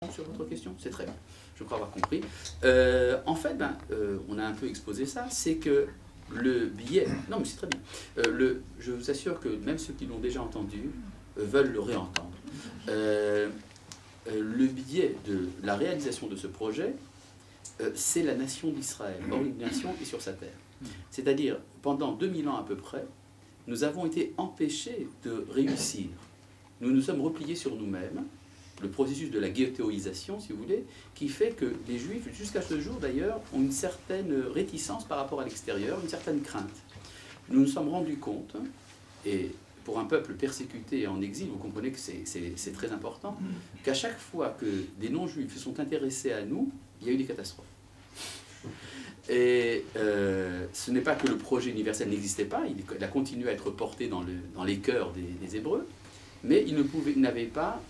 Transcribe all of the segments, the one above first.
Sur votre question, c'est très bien, je crois avoir compris. En fait, on a un peu exposé ça, c'est que le biais, non mais c'est très bien, je vous assure que même ceux qui l'ont déjà entendu veulent le réentendre. Le biais de la réalisation de ce projet, c'est la nation d'Israël. Or, une nation est sur sa terre. C'est-à-dire, pendant 2000 ans à peu près, nous avons été empêchés de réussir. Nous nous sommes repliés sur nous-mêmes, le processus de la ghettoisation, si vous voulez, qui fait que les Juifs, jusqu'à ce jour d'ailleurs, ont une certaine réticence par rapport à l'extérieur, une certaine crainte. Nous nous sommes rendus compte, et pour un peuple persécuté et en exil, vous comprenez que c'est très important, qu'à chaque fois que des non-juifs se sont intéressés à nous, il y a eu des catastrophes. Et ce n'est pas que le projet universel n'existait pas, il a continué à être porté dans les cœurs des Hébreux, mais il n'avait pas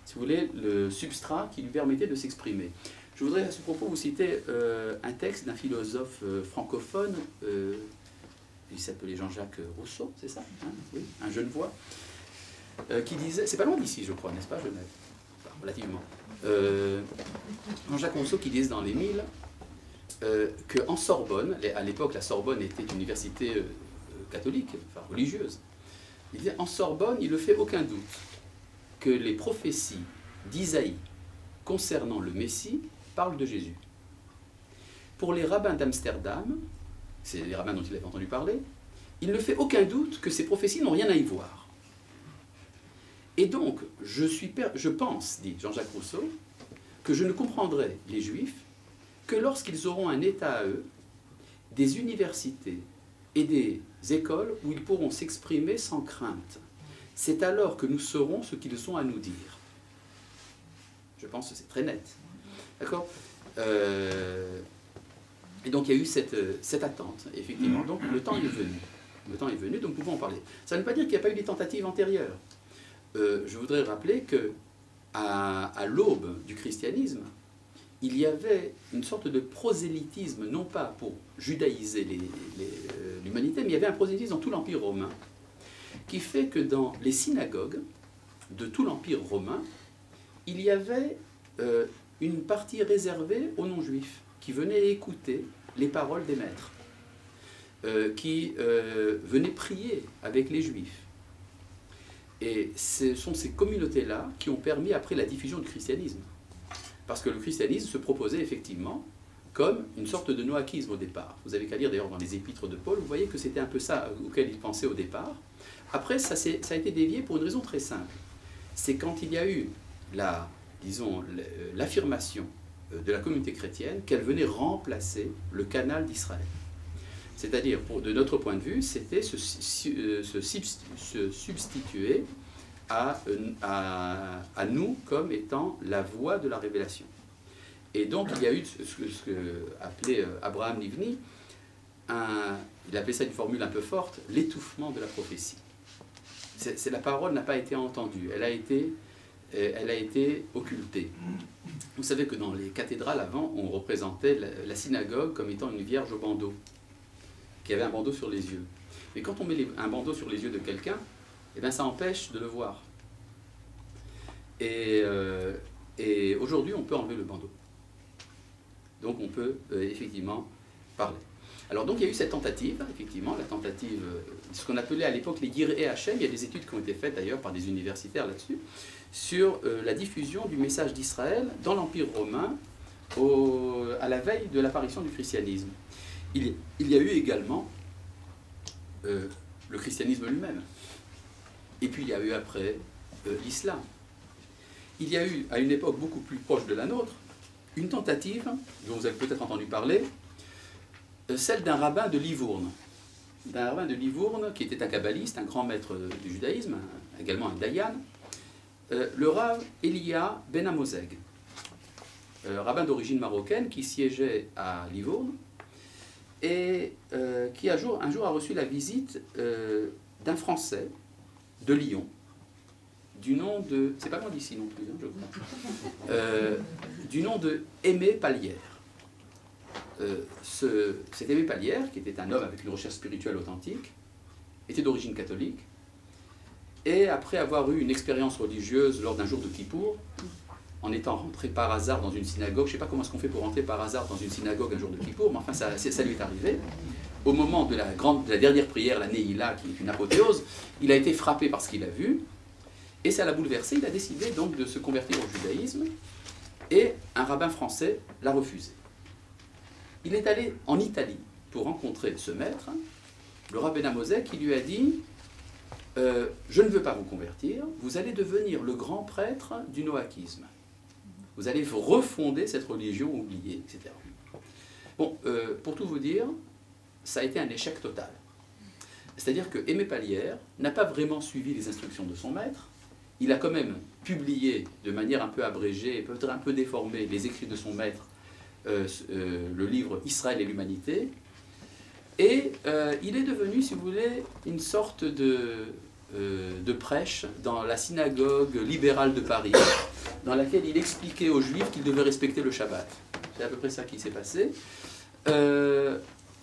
si vous voulez, le substrat qui lui permettait de s'exprimer. Je voudrais à ce propos vous citer un texte d'un philosophe francophone, il s'appelait Jean-Jacques Rousseau, c'est ça, hein, oui, un Genevois, qui disait, c'est pas loin d'ici je crois, n'est-ce pas, Genève, enfin, relativement, Jean-Jacques Rousseau qui disait dans les Milles qu'en Sorbonne, à l'époque la Sorbonne était une université catholique, enfin religieuse, il disait en Sorbonne il ne fait aucun doute que les prophéties d'Isaïe concernant le Messie parlent de Jésus. Pour les rabbins d'Amsterdam, c'est les rabbins dont il avait entendu parler, il ne fait aucun doute que ces prophéties n'ont rien à y voir. Et donc, je pense, dit Jean-Jacques Rousseau, que je ne comprendrai les Juifs que lorsqu'ils auront un État à eux, des universités et des écoles où ils pourront s'exprimer sans crainte. C'est alors que nous saurons ce qu'ils ont à nous dire. Je pense que c'est très net. D'accord ? Et donc il y a eu cette attente, effectivement. Donc le temps est venu. Le temps est venu, donc nous pouvons en parler. Ça ne veut pas dire qu'il n'y a pas eu des tentatives antérieures. Je voudrais rappeler qu'à l'aube du christianisme, il y avait une sorte de prosélytisme, non pas pour judaïser l'humanité, mais il y avait un prosélytisme dans tout l'Empire romain, qui fait que dans les synagogues de tout l'Empire romain, il y avait une partie réservée aux non-juifs, qui venaient écouter les paroles des maîtres, qui venaient prier avec les juifs. Et ce sont ces communautés-là qui ont permis après la diffusion du christianisme. Parce que le christianisme se proposait effectivement comme une sorte de noaquisme au départ. Vous avez qu'à lire d'ailleurs dans les épîtres de Paul, vous voyez que c'était un peu ça auquel il pensait au départ. Après, ça a été dévié pour une raison très simple. C'est quand il y a eu l'affirmation de la communauté chrétienne qu'elle venait remplacer le canal d'Israël. C'est-à-dire, de notre point de vue, c'était se substituer à nous comme étant la voie de la révélation. Et donc, il y a eu ce que appelait Abraham Livni, il appelait ça une formule un peu forte, l'étouffement de la prophétie. La parole n'a pas été entendue, elle a été occultée. Vous savez que dans les cathédrales, avant, on représentait la synagogue comme étant une vierge au bandeau, qui avait un bandeau sur les yeux. Mais quand on met un bandeau sur les yeux de quelqu'un, eh bien, ça empêche de le voir. Et aujourd'hui, on peut enlever le bandeau. Donc on peut effectivement parler. Alors donc il y a eu cette tentative, effectivement, la tentative, ce qu'on appelait à l'époque les Yirei Hashem, il y a des études qui ont été faites d'ailleurs par des universitaires là-dessus, sur la diffusion du message d'Israël dans l'Empire romain à la veille de l'apparition du christianisme. Il y a eu également le christianisme lui-même. Et puis il y a eu après l'islam. Il y a eu, à une époque beaucoup plus proche de la nôtre, une tentative, dont vous avez peut-être entendu parler, celle d'un rabbin de Livourne. D'un rabbin de Livourne qui était un kabbaliste, un grand maître du judaïsme, également un dayan, le Rav Elia Ben Amozeg, rabbin d'origine marocaine qui siégeait à Livourne et qui un jour a reçu la visite d'un Français de Lyon, du nom de... c'est pas loin d'ici non plus, hein, je crois. Du nom de Aimé Pallière. Cet Aimé Pallière, qui était un homme avec une recherche spirituelle authentique, était d'origine catholique, et après avoir eu une expérience religieuse lors d'un jour de Kippour, en étant rentré par hasard dans une synagogue, je ne sais pas comment est-ce qu'on fait pour rentrer par hasard dans une synagogue un jour de Kippour, mais enfin ça lui est arrivé. Au moment de la dernière prière, la Neila, qui est une apothéose, il a été frappé par ce qu'il a vu, et ça l'a bouleversé. Il a décidé donc de se convertir au judaïsme, et un rabbin français l'a refusé. Il est allé en Italie pour rencontrer ce maître, le rabbin Mosè, qui lui a dit « Je ne veux pas vous convertir, vous allez devenir le grand prêtre du noaquisme. Vous allez refonder cette religion oubliée, etc. » Bon, pour tout vous dire, ça a été un échec total. C'est-à-dire que Aimé Pallière n'a pas vraiment suivi les instructions de son maître. Il a quand même publié de manière un peu abrégée, peut-être un peu déformée, les écrits de son maître, le livre « Israël et l'humanité ». Et il est devenu, si vous voulez, une sorte de prêche dans la synagogue libérale de Paris, dans laquelle il expliquait aux Juifs qu'ils devaient respecter le Shabbat. C'est à peu près ça qui s'est passé.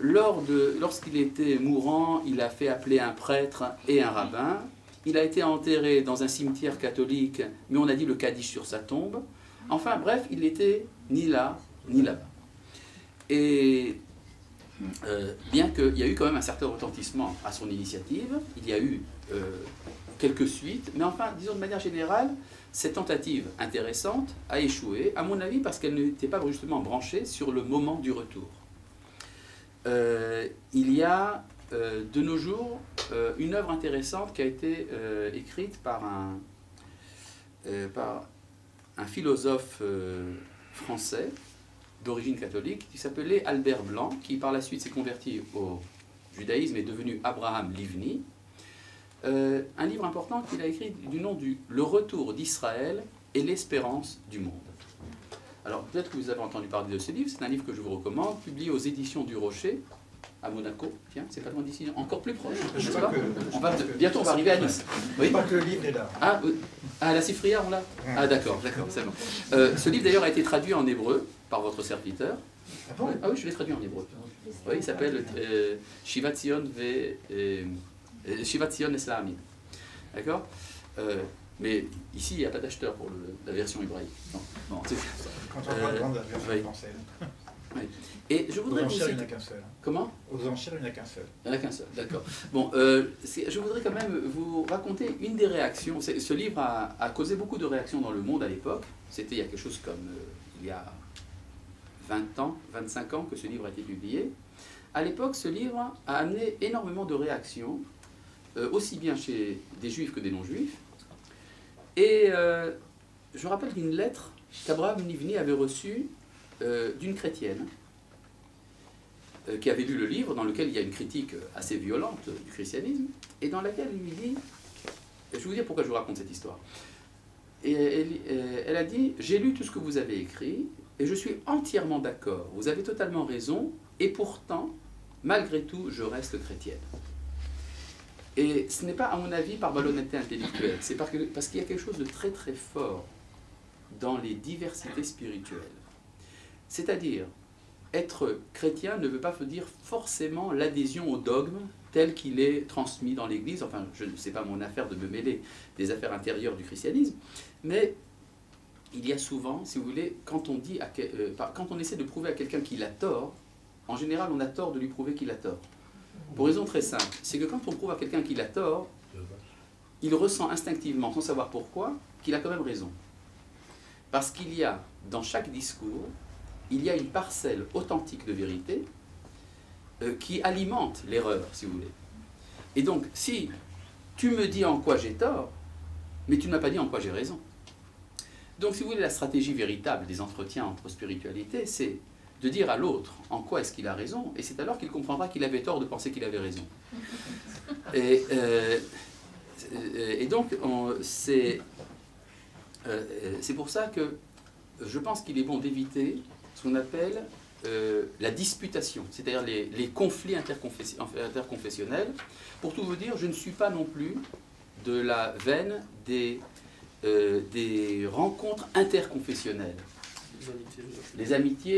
Lorsqu'il était mourant, il a fait appeler un prêtre et un rabbin. Il a été enterré dans un cimetière catholique, mais on a dit le Kaddish sur sa tombe. Enfin bref, il n'était ni là, ni là-bas. Et bien qu'il y a eu quand même un certain retentissement à son initiative, il y a eu quelques suites, mais enfin, disons de manière générale, cette tentative intéressante a échoué, à mon avis, parce qu'elle n'était pas justement branchée sur le moment du retour. Il y a de nos jours une œuvre intéressante qui a été écrite par un philosophe français d'origine catholique qui s'appelait Albert Blanc, qui par la suite s'est converti au judaïsme et est devenu Abraham Livni. Un livre important qu'il a écrit du nom du « Le retour d'Israël et l'espérance du monde ». Alors, peut-être que vous avez entendu parler de ce livre, c'est un livre que je vous recommande, publié aux éditions du Rocher, à Monaco. Tiens, c'est pas loin d'ici, encore plus proche. Bientôt, on va arriver à Nice. Oui. Pas que le livre est là. Ah, la Sifria, on l'a. Ah, d'accord, c'est bon. Ce livre, d'ailleurs, a été traduit en hébreu par votre serviteur. Ah bon? Ah oui, je l'ai traduit en hébreu. Oui, il s'appelle Shivat Zion Eslamim. D'accord? Mais ici, il n'y a pas d'acheteur pour la version hébraïque. Non. Quand on parle de la version française. Oui. Et je voudrais aux enchères, il n'y en a qu'un seul. Comment? Aux enchères, il n'y en a qu'un seul. Il n'y en a qu'un seul, d'accord. Bon, je voudrais quand même vous raconter une des réactions. Ce livre a causé beaucoup de réactions dans le monde à l'époque. C'était il y a quelque chose comme il y a 20 ans, 25 ans que ce livre a été publié. À l'époque, ce livre a amené énormément de réactions, aussi bien chez des juifs que des non-juifs. Et je rappelle une lettre qu'Abraham Livni avait reçue d'une chrétienne qui avait lu le livre, dans lequel il y a une critique assez violente du christianisme, et dans laquelle il lui dit, je vais vous dire pourquoi je vous raconte cette histoire. Et elle a dit, j'ai lu tout ce que vous avez écrit, et je suis entièrement d'accord, vous avez totalement raison, et pourtant, malgré tout, je reste chrétienne. Et ce n'est pas, à mon avis, par malhonnêteté intellectuelle, c'est parce qu'il y a quelque chose de très très fort dans les diversités spirituelles. C'est-à-dire, être chrétien ne veut pas dire forcément l'adhésion au dogme tel qu'il est transmis dans l'Église. Enfin, je ne sais pas mon affaire de me mêler des affaires intérieures du christianisme, mais il y a souvent, si vous voulez, quand on essaie de prouver à quelqu'un qu'il a tort, en général, on a tort de lui prouver qu'il a tort. Pour raison très simple, c'est que quand on prouve à quelqu'un qu'il a tort, il ressent instinctivement, sans savoir pourquoi, qu'il a quand même raison. Parce qu'il y a, dans chaque discours, il y a une parcelle authentique de vérité qui alimente l'erreur, si vous voulez. Et donc, si tu me dis en quoi j'ai tort, mais tu ne m'as pas dit en quoi j'ai raison. Donc, si vous voulez, la stratégie véritable des entretiens entre spiritualité, c'est de dire à l'autre en quoi est-ce qu'il a raison, et c'est alors qu'il comprendra qu'il avait tort de penser qu'il avait raison. Et donc, c'est pour ça que je pense qu'il est bon d'éviter ce qu'on appelle la disputation, c'est-à-dire les conflits interconfessionnels. Pour tout vous dire, je ne suis pas non plus de la veine des rencontres interconfessionnelles. Les amitiés.